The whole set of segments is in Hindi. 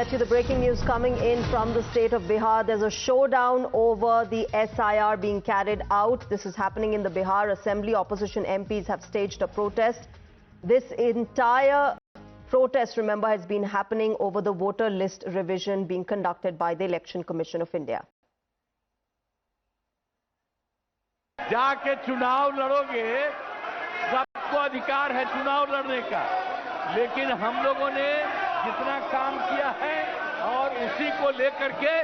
get you the breaking news coming in from the state of Bihar. There's a showdown over the SIR being carried out. This is happening in the Bihar Assembly. Opposition MPs have staged a protest. This entire protest, remember, has been happening over the voter list revision being conducted by the Election Commission of India. जाके चुनाव लड़ोगे, सबको अधिकार है चुनाव लड़ने का, लेकिन हम लोगों ने जितना काम किया है और उसी को लेकर के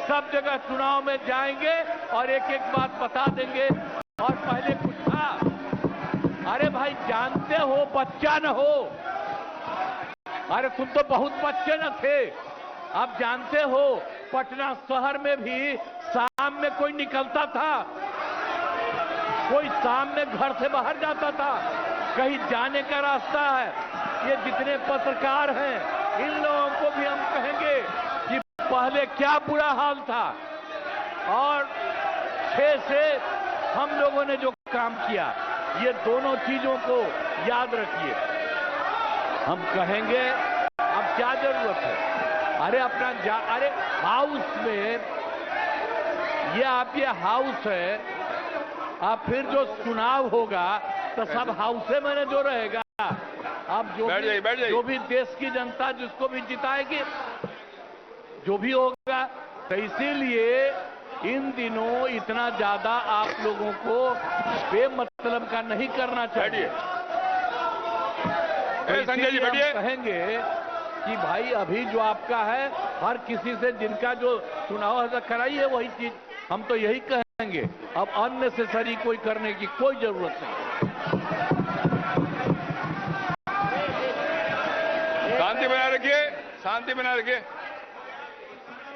सब जगह चुनाव में जाएंगे और एक एक बात बता देंगे। और पहले कुछ था, अरे भाई जानते हो बच्चा न हो, अरे तुम तो बहुत बच्चे न थे, अब जानते हो पटना शहर में भी शाम में कोई निकलता था, कोई शाम में घर से बाहर जाता था, कहीं जाने का रास्ता है। ये जितने पत्रकार हैं इन लोगों को भी हम कहेंगे कि पहले क्या बुरा हाल था और 6 से हम लोगों ने जो काम किया, ये दोनों चीजों को याद रखिए। हम कहेंगे अब क्या जरूरत है, अरे अपना अरे हाउस में ये हाउस है, अब फिर जो चुनाव होगा तो सब हाउसे में जो रहेगा। अब जो भी देश की जनता जिसको भी जिताएगी, जो भी होगा, तो इसीलिए इन दिनों इतना ज्यादा आप लोगों को बेमतलब का नहीं करना चाहिए। संजय जी बैठिए। कहेंगे कि भाई अभी जो आपका है, हर किसी से जिनका जो चुनाव है कराइए वही चीज, हम तो यही कहेंगे। अब अननेसेसरी कोई करने की कोई जरूरत नहीं। शांति बनाए रखिए, शांति बनाए रखिए।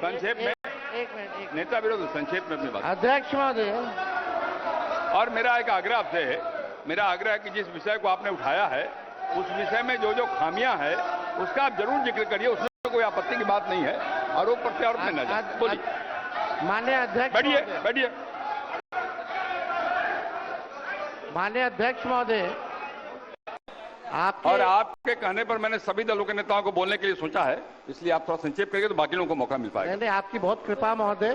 संक्षेप में एक मिनट नेता विरोध संक्षेप में अपनी बात। अध्यक्ष महोदय, और मेरा एक आग्रह आपसे है, मेरा आग्रह है कि जिस विषय को आपने उठाया है उस विषय में जो जो खामियां हैं उसका आप जरूर जिक्र करिए, उसमें कोई आपत्ति की बात नहीं है। आरोप प्रत्यारोप में न जाए। बोलिए। माननीय अध्यक्ष, बैठिए। माननीय अध्यक्ष महोदय, और आपके कहने पर मैंने सभी दलों के नेताओं को बोलने के लिए सोचा है, इसलिए आप थोड़ा संक्षेप करेंगे तो बाकी लोगों को मौका मिल पाएगा। नहीं, आपकी बहुत कृपा महोदय।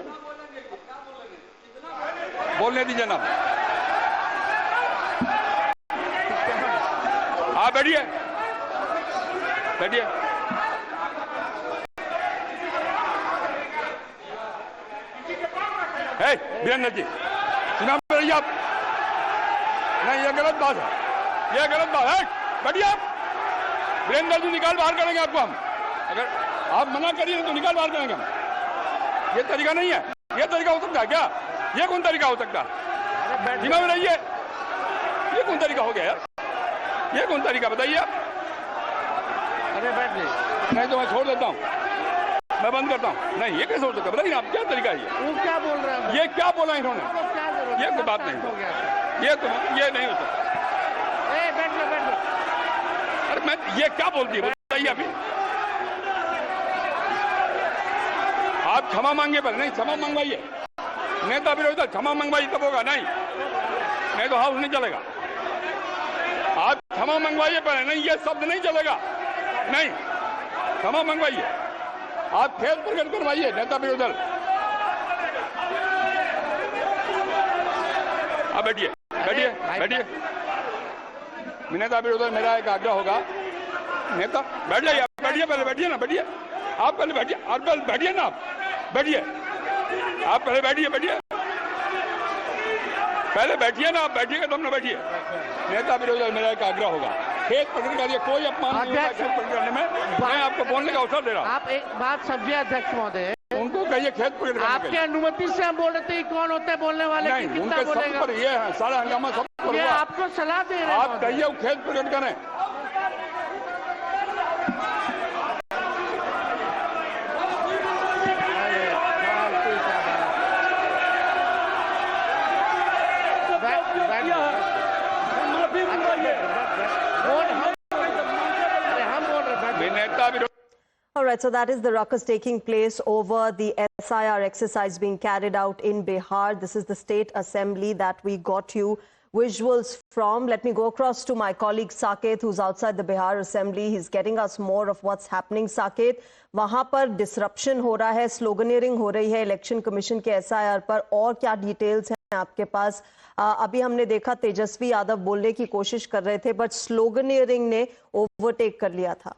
बोलने दीजिए ना। आप बैठिए। वीरेंद्र जी चुनाव में रहिए आप। नहीं, ये गलत बात है, ये गलत बात है। बैठिए आप। वीरेंद्र जी निकाल बाहर करेंगे आपको हम, अगर आप मना करिए तो निकाल बाहर करेंगे हम। ये तरीका नहीं है, ये तरीका हो सकता है क्या? ये कौन तरीका हो सकता है? सीमा में रहिए। ये कौन तरीका हो गया यार? ये कौन तरीका बताइए आप? अरे बैठ जाइए। नहीं तो मैं छोड़ देता हूँ, मैं बंद करता हूँ। नहीं, ये कैसे हो सकता है बताइए आप? क्या तरीका है ये? वो क्या बोल रहे हैं? ये क्या बोला इन्होंने? ये कोई बात नहीं, ये नहीं हो सकता। बैठ लो। अरे मैं ये क्या बोलती है बताइए अभी? आप क्षमा मांगे पर नहीं, क्षमा मंगवाइए। नेता विरोधी क्षमा मंगवाइए तब होगा, नहीं तो हाउस नहीं चलेगा। आप क्षमा मंगवाइए पर नहीं, ये शब्द नहीं चलेगा। नहीं, क्षमा मंगवाइए। आप खेद प्रकट करवाइए नेता विरोधी दल। आप बैठिए। नेता विरोधी दल, मेरा एक आग्रह होगा, नेता बैठ जाइए। पहले बैठिए ना, बैठिए आप। पहले बैठिए और पहले बैठिए ना आप। बैठिए आप, पहले बैठिए। पहले बैठिए ना आप, बैठिएगा तब ना बैठिए। नेता विरोधी दल, मेरा एक आग्रह होगा, खेद प्रकट करिए। कोई अपमान नहीं होगा खेद प्रकट करने में। मैं आपको बोलने का अवसर दे रहा हूँ। आप एक बात समझिए अध्यक्ष महोदय, उनको कहिए खेद प्रकट करने। आपके अनुमति से हम बोल रहे थे कौन होते हैं बोलने वाले? नहीं, उनके सब पर ये है, सारा हंगामा सब पर ये हुआ। आपको सलाह दे रहे हैं। आप कहिए वो खेद प्रकट करें। All right, so that is the ruckus taking place over the SIR exercise being carried out in Bihar. This is the State Assembly that we got you visuals from. Let me go across to my colleague Saket, who's outside the Bihar Assembly. He's getting us more of what's happening. Saket, वहां पर डिसरप्शन हो रहा है, स्लोगनियरिंग हो रही है इलेक्शन कमीशन के SIR पर, और क्या डिटेल्स हैं आपके पास? अभी हमने देखा तेजस्वी यादव बोलने की कोशिश कर रहे थे, बट स्लोगनियरिंग ने ओवरटेक कर लिया था।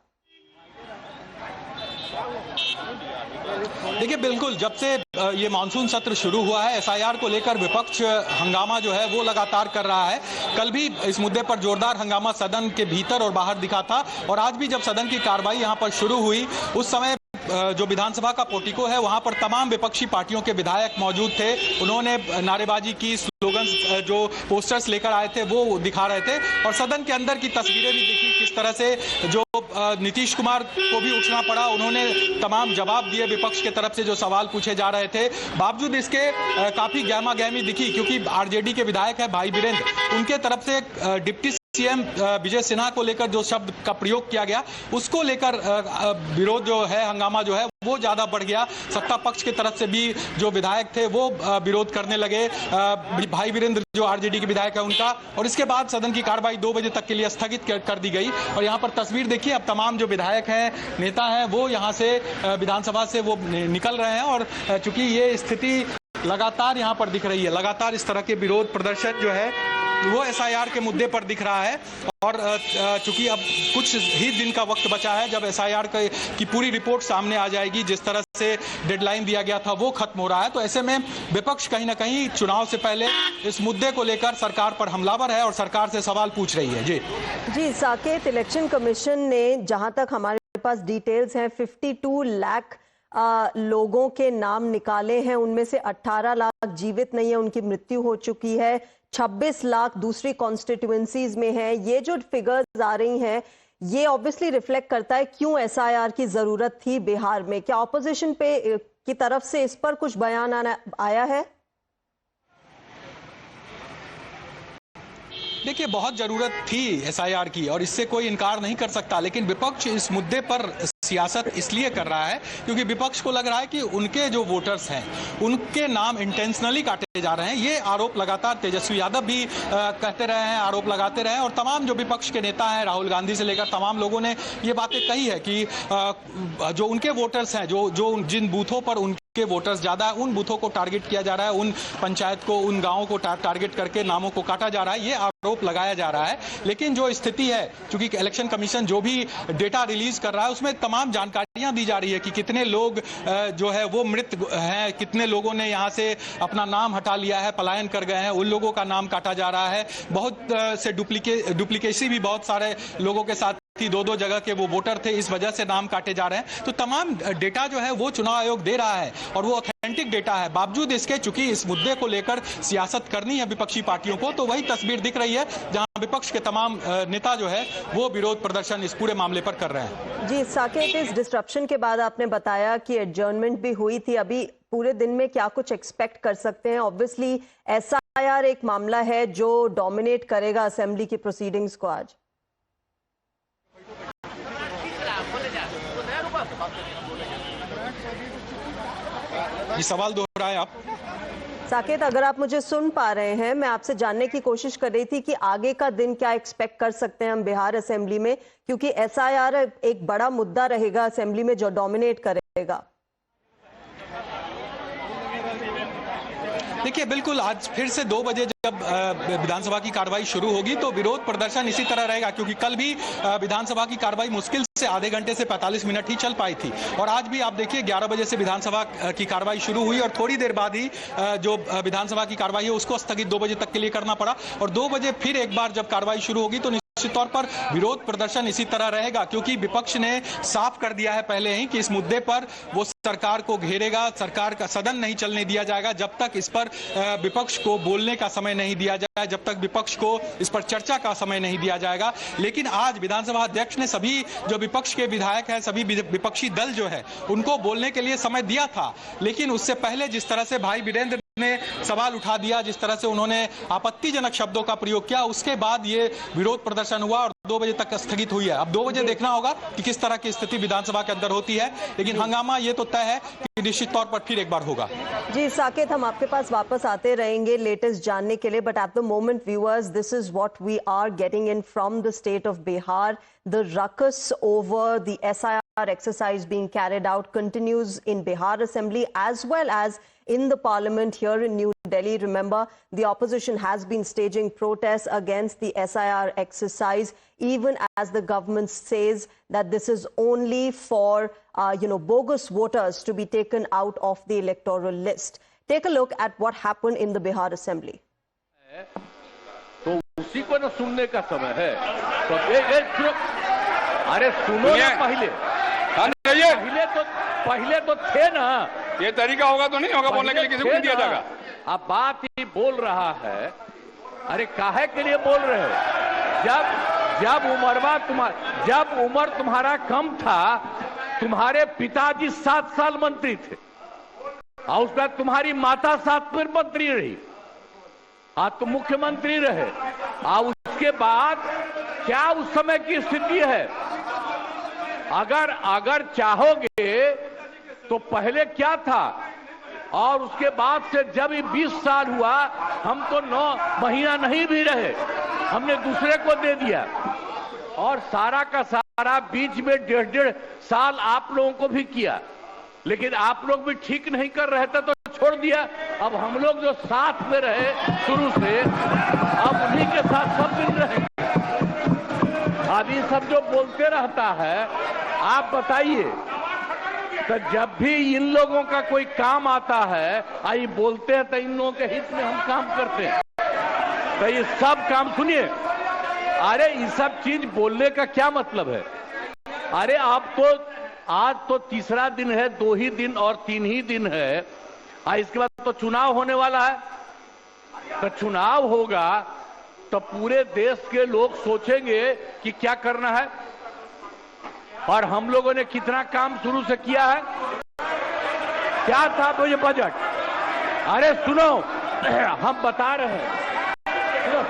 देखिए, बिल्कुल जब से ये मानसून सत्र शुरू हुआ है, SIR को लेकर विपक्ष हंगामा जो है वो लगातार कर रहा है। कल भी इस मुद्दे पर जोरदार हंगामा सदन के भीतर और बाहर दिखा था, और आज भी जब सदन की कार्रवाई यहां पर शुरू हुई उस समय जो विधानसभा का पोर्टिको है वहां पर तमाम विपक्षी पार्टियों के विधायक मौजूद थे। उन्होंने नारेबाजी की, स्लोगन जो पोस्टर्स लेकर आए थे वो दिखा रहे थे, और सदन के अंदर की तस्वीरें भी दिखी किस तरह से जो नीतीश कुमार को भी उठना पड़ा। उन्होंने तमाम जवाब दिए विपक्ष के तरफ से जो सवाल पूछे जा रहे थे। बावजूद इसके काफी गहमा गहमी दिखी, क्योंकि RJD के विधायक है भाई वीरेंद्र, उनके तरफ से डिप्टी CM विजय सिन्हा को लेकर जो शब्द का प्रयोग किया गया उसको लेकर विरोध जो है, हंगामा जो है वो ज्यादा बढ़ गया। सत्ता पक्ष की तरफ से भी जो विधायक थे वो विरोध करने लगे, भाई वीरेंद्र जो RJD के विधायक है उनका, और इसके बाद सदन की कार्रवाई 2 बजे तक के लिए स्थगित कर दी गई। और यहाँ पर तस्वीर देखिए, अब तमाम जो विधायक हैं, नेता हैं, वो यहाँ से विधानसभा से वो निकल रहे हैं, और चूंकि ये स्थिति लगातार यहाँ पर दिख रही है, लगातार इस तरह के विरोध प्रदर्शन जो है वो SIR के मुद्दे पर दिख रहा है। और चूंकि अब कुछ ही दिन का वक्त बचा है जब SIR की पूरी रिपोर्ट सामने आ जाएगी, जिस तरह से डेडलाइन दिया गया था वो खत्म हो रहा है, तो ऐसे में विपक्ष कहीं ना कहीं चुनाव से पहले इस मुद्दे को लेकर सरकार पर हमलावर है और सरकार से सवाल पूछ रही है। जी साकेत, इलेक्शन कमीशन ने जहां तक हमारे पास डिटेल्स हैं 52 लाख लोगों के नाम निकाले हैं, उनमें से 18 लाख जीवित नहीं है, उनकी मृत्यु हो चुकी है, 26 लाख दूसरी कॉन्स्टिट्यूएंसीज में है। ये जो फिगर्स आ रही हैं ये ऑब्वियसली रिफ्लेक्ट करता है क्यों SIR की जरूरत थी बिहार में। क्या ऑपोजिशन पे की तरफ से इस पर कुछ बयान आया है? देखिए, बहुत जरूरत थी SIR की और इससे कोई इनकार नहीं कर सकता, लेकिन विपक्ष इस मुद्दे पर सियासत इसलिए कर रहा है क्योंकि विपक्ष को लग रहा है कि उनके जो वोटर्स हैं उनके नाम इंटेंशनली काटे जा रहे हैं। ये आरोप लगातार तेजस्वी यादव भी कहते रहे हैं, आरोप लगाते रहे हैं, और तमाम जो विपक्ष के नेता हैं, राहुल गांधी से लेकर तमाम लोगों ने ये बातें कही है कि जो उनके वोटर्स हैं, जो जिन बूथों पर उनके वोटर्स ज्यादा है, उन बूथों को टारगेट किया जा रहा है, उन पंचायत को, उन गांवों को टारगेट करके नामों को काटा जा रहा है, ये आरोप लगाया जा रहा है। लेकिन जो स्थिति है, चूंकि इलेक्शन कमीशन जो भी डेटा रिलीज कर रहा है उसमें तमाम जानकारियां दी जा रही है कि कितने लोग जो है वो मृत हैं, कितने लोगों ने यहां से अपना नाम हटा लिया है, पलायन कर गए हैं, उन लोगों का नाम काटा जा रहा है। बहुत से डुप्लीकेसी भी बहुत सारे लोगों के साथ थी, 2-2 जगह के वो वोटर थे, इस वजह से नाम काटे जा रहे हैं। तो तमाम डेटा जो है वो चुनाव आयोग दे रहा है और वो ऑथेंटिक डेटा है। बावजूद इसके चूंकि इस मुद्दे को लेकर सियासत करनी है विपक्षी पार्टियों को, तो वही तस्वीर दिख रही है जहां विपक्ष के तमाम नेता जो है वो विरोध प्रदर्शन इस पूरे मामले पर कर रहे हैं। जी साकेत, इस डिस्ट्रप्शन के बाद आपने बताया कि एडजर्नमेंट भी हुई थी, अभी पूरे दिन में क्या कुछ एक्सपेक्ट कर सकते हैं? ऑब्वियसली SIR एक मामला है जो डोमिनेट करेगा असेंबली की प्रोसीडिंग्स को आज। ये सवाल दोहराए आप। साकेत, अगर आप मुझे सुन पा रहे हैं, मैं आपसे जानने की कोशिश कर रही थी कि आगे का दिन क्या एक्सपेक्ट कर सकते हैं हम बिहार असेंबली में, क्योंकि SIR एक बड़ा मुद्दा रहेगा असेंबली में जो डोमिनेट करेगा। देखिए, बिल्कुल आज फिर से 2 बजे जब विधानसभा की कार्रवाई शुरू होगी तो विरोध प्रदर्शन इसी तरह रहेगा, क्योंकि कल भी विधानसभा की कार्रवाई मुश्किल से आधे घंटे से 45 मिनट ही चल पाई थी, और आज भी आप देखिए 11 बजे से विधानसभा की कार्रवाई शुरू हुई और थोड़ी देर बाद ही जो विधानसभा की कार्रवाई है उसको स्थगित 2 बजे तक के लिए करना पड़ा, और 2 बजे फिर एक बार जब कार्रवाई शुरू होगी तो निश्चित तौर पर विरोध प्रदर्शन इसी तरह रहेगा, क्योंकि विपक्ष ने साफ कर दिया है पहले ही कि इस मुद्दे पर वो सरकार को घेरेगा, सरकार का सदन नहीं चलने दिया जाएगा जब तक इस पर विपक्ष को बोलने का समय नहीं दिया जाए, जब तक विपक्ष को इस पर चर्चा का समय नहीं दिया जाएगा। लेकिन आज विधानसभा अध्यक्ष ने सभी जो विपक्ष के विधायक हैं, सभी विपक्षी दल जो है उनको बोलने के लिए समय दिया था, लेकिन उससे पहले जिस तरह से भाई वीरेंद्र ने सवाल उठा दिया, जिस तरह से उन्होंने आपत्तिजनक शब्दों का प्रयोग किया, उसके बाद ये विरोध प्रदर्शन हुआ और 2 बजे तक स्थगित हुई है। अब 2 बजे देखना होगा कि किस तरह की स्थिति विधानसभा के अंदर होती है, लेकिन हंगामा ये तो तय है कि निश्चित तौर पर फिर एक बार होगा। जी साकेत, हम आपके पास वापस आते रहेंगे लेटेस्ट जानने के लिए, but at the moment viewers, this is what we are getting in from the state of Bihar. The ruckus over the SIR exercise being carried out continues in Bihar Assembly as well as in the parliament here in New Delhi. Remember, the opposition has been staging protests against the SIR exercise, even as the government says that this is only for, bogus voters to be taken out of the electoral list. Take a look at what happened in the Bihar Assembly. तो उसी को न सुनने का समय है, तो अरे सुनो ना, पहले तो थे ना, ये तरीका होगा तो नहीं होगा बोलने के लिए, किसी को नहीं दिया जाएगा। अब बात ही बोल रहा है, अरे काहे के लिए बोल रहे हो? जब उम्र तुम्हारा कम था, तुम्हारे पिताजी 7 साल मंत्री थे और उसके बाद तुम्हारी माता 7 फिर मंत्री रही, आज तो मुख्यमंत्री रहे, और उसके बाद क्या उस समय की स्थिति है? अगर चाहोगे तो पहले क्या था और उसके बाद से जब ये 20 साल हुआ, हम तो 9 महीना नहीं भी रहे, हमने दूसरे को दे दिया, और सारा का सारा बीच में 1.5 साल आप लोगों को भी किया, लेकिन आप लोग भी ठीक नहीं कर रहे थे तो छोड़ दिया। अब हम लोग जो साथ में रहे शुरू से, अब उन्हीं के साथ सब दिन रहे। अब ये सब जो बोलते रहता है, आप बताइए, तो जब भी इन लोगों का कोई काम आता है, आई बोलते हैं तो इन लोगों के हित में हम काम करते हैं, तो ये सब काम सुनिए। अरे ये सब चीज बोलने का क्या मतलब है? अरे आप तो आज तो तीसरा दिन है, 2 ही दिन और 3 ही दिन है, इसके बाद तो चुनाव होने वाला है। तो चुनाव होगा तो पूरे देश के लोग सोचेंगे कि क्या करना है, और हम लोगों ने कितना काम शुरू से किया है। क्या था तो ये बजट, अरे सुनो, हम बता रहे हैं, सुनो।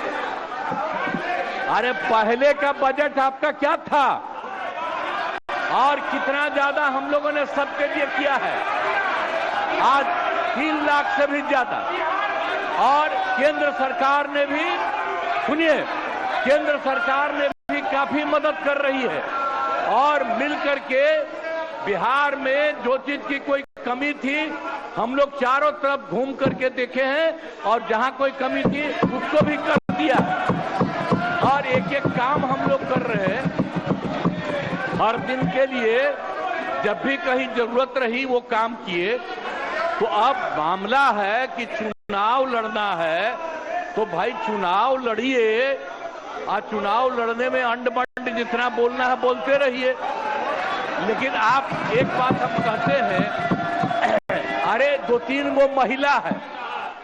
अरे पहले का बजट आपका क्या था और कितना ज्यादा हम लोगों ने सबके लिए किया है? आज 3 लाख से भी ज्यादा, और केंद्र सरकार ने भी, सुनिए, केंद्र सरकार ने भी काफी मदद कर रही है, और मिलकर के बिहार में जो चीज की कोई कमी थी, हम लोग चारों तरफ घूम करके देखे हैं, और जहां कोई कमी थी उसको भी कर दिया, और एक एक काम हम लोग कर रहे हैं हर दिन के लिए। जब भी कहीं जरूरत रही वो काम किए। तो अब मामला है कि चुनाव लड़ना है, तो भाई चुनाव लड़िए, और चुनाव लड़ने में अंड बंड जितना बोलना है बोलते रहिए। लेकिन आप एक बात हम कहते हैं, अरे 2-3 वो महिला है,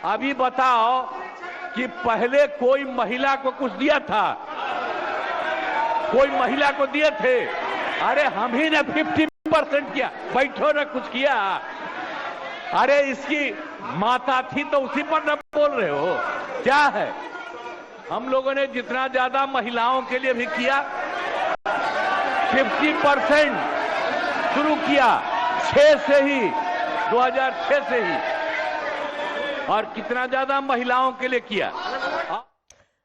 अभी बताओ कि पहले कोई महिला को कुछ दिया था? कोई महिला को दिए थे? अरे हम ही ने 50% किया, बैठो ना कुछ किया। अरे इसकी माता थी तो उसी पर न बोल रहे हो, क्या है? हम लोगों ने जितना ज्यादा महिलाओं के लिए भी किया, 50% शुरू किया 6 से ही, 2006 से ही, और कितना ज्यादा महिलाओं के लिए किया।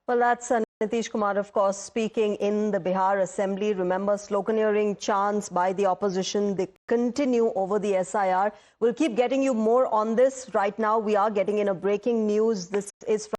Well, that's Nitish Kumar, of course, speaking in the Bihar Assembly. Remember, sloganeering chants by the opposition, they continue over the SIR. We'll keep getting you more on this. Right now, we are getting in a breaking news. This is from